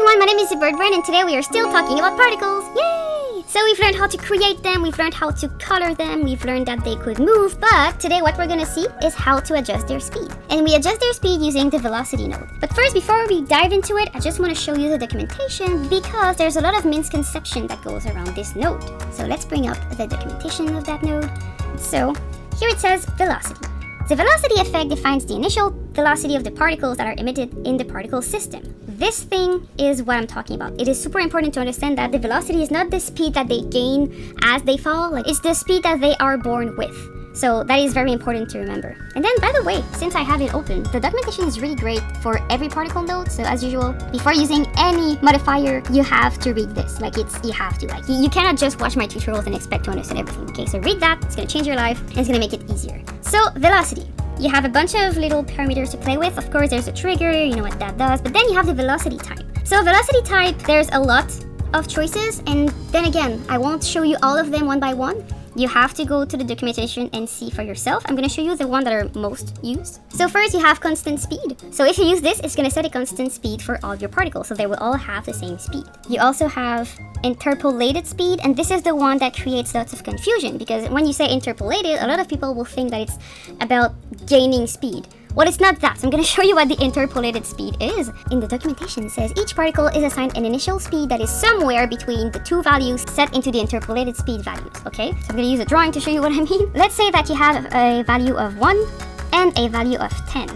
everyone, my name is ZeBirdBrain and today we are still talking about particles. Yay! So we've learned how to create them, we've learned how to color them, we've learned that they could move, but today what we're gonna see is how to adjust their speed. And we adjust their speed using the velocity node. But first, before we dive into it, I just want to show you the documentation because there's a lot of misconception that goes around this node. So let's bring up the documentation of that node. So here it says velocity. The velocity effect defines the initial velocity of the particles that are emitted in the particle system. This thing is what I'm talking about. It is super important to understand that the velocity is not the speed that they gain as they fall, it's the speed that they are born with. So that is very important to remember. And then, by the way, since I have it open, the documentation is really great for every particle node. So as usual, before using any modifier, you have to read this. You have to. You cannot just watch my tutorials and expect to understand everything. Okay, so read that. It's gonna change your life and it's gonna make it easier. So velocity. You have a bunch of little parameters to play with. Of course, there's a trigger, you know what that does, but then you have the velocity type. So velocity type, there's a lot of choices, and then again, I won't show you all of them one by one. You have to go to the documentation and see for yourself. I'm going to show you the one that are most used. So first you have constant speed. So if you use this, it's going to set a constant speed for all your particles. So they will all have the same speed. You also have interpolated speed. And this is the one that creates lots of confusion. Because when you say interpolated, a lot of people will think that it's about gaining speed. Well, it's not that. So I'm going to show you what the interpolated speed is. In the documentation, it says each particle is assigned an initial speed that is somewhere between the two values set into the interpolated speed values. Okay, so I'm going to use a drawing to show you what I mean. Let's say that you have a value of 1 and a value of 10.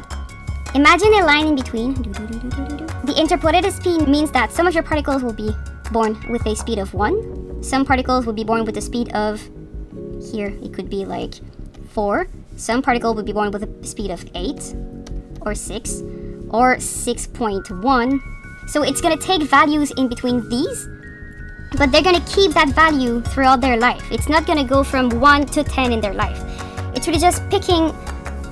Imagine a line in between. The interpolated speed means that some of your particles will be born with a speed of 1. Some particles will be born with a speed of, here, it could be like 4. Some particle will be born with a speed of 8, or 6, or 6.1. So it's going to take values in between these, but they're going to keep that value throughout their life. It's not going to go from 1 to 10 in their life. It's really just picking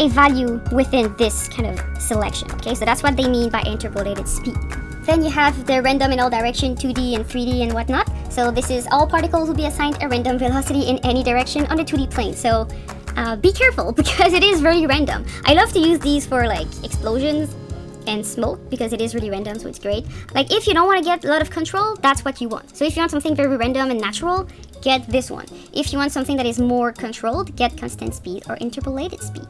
a value within this kind of selection. Okay, so that's what they mean by interpolated speed. Then you have the random in all direction, 2D and 3D and whatnot. So this is all particles will be assigned a random velocity in any direction on the 2D plane. So be careful because it is very random. I love to use these for like explosions and smoke because it is really random, so it's great. Like if you don't want to get a lot of control, that's what you want. So if you want something very random and natural, get this one. If you want something that is more controlled, get constant speed or interpolated speed.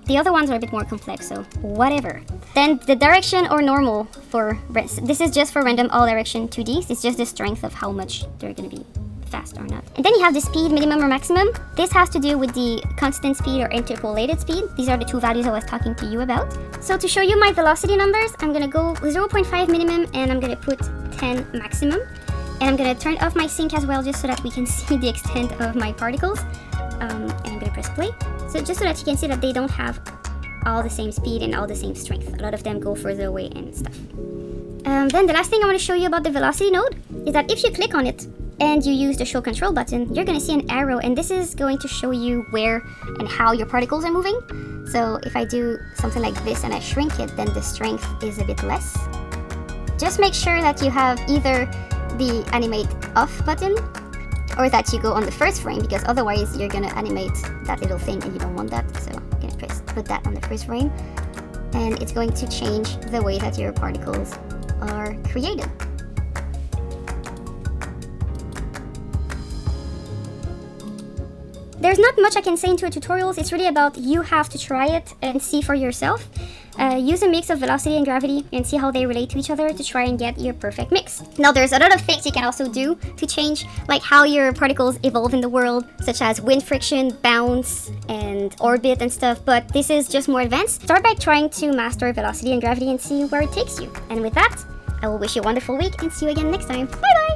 The other ones are a bit more complex, so whatever. Then the direction or normal for this is just for random all direction 2Ds. It's just the strength of how much they're going to be fast or not. And then you have the speed minimum or maximum. This has to do with the constant speed or interpolated speed. These are the two values I was talking to you about. So to show you my velocity numbers, I'm gonna go 0.5 minimum and I'm gonna put 10 maximum. And I'm gonna turn off my sync as well just so that we can see the extent of my particles. And I'm gonna press play. So just so that you can see that they don't have all the same speed and all the same strength. A lot of them go further away and stuff. Then the last thing I want to show you about the velocity node is that if you click on it, and you use the show control button, you're going to see an arrow, and this is going to show you where and how your particles are moving. So if I do something like this and I shrink it, then the strength is a bit less. Just make sure that you have either the animate off button or that you go on the first frame, because otherwise you're going to animate that little thing and you don't want that. So I'm going to put that on the first frame, and it's going to change the way that your particles are created. There's not much I can say into a tutorials. It's really about you have to try it and see for yourself. Use a mix of velocity and gravity and see how they relate to each other to try and get your perfect mix. Now there's a lot of things you can also do to change like how your particles evolve in the world, such as wind friction, bounce, and orbit and stuff, but this is just more advanced. Start by trying to master velocity and gravity and see where it takes you. And with that, I will wish you a wonderful week and see you again next time. Bye bye!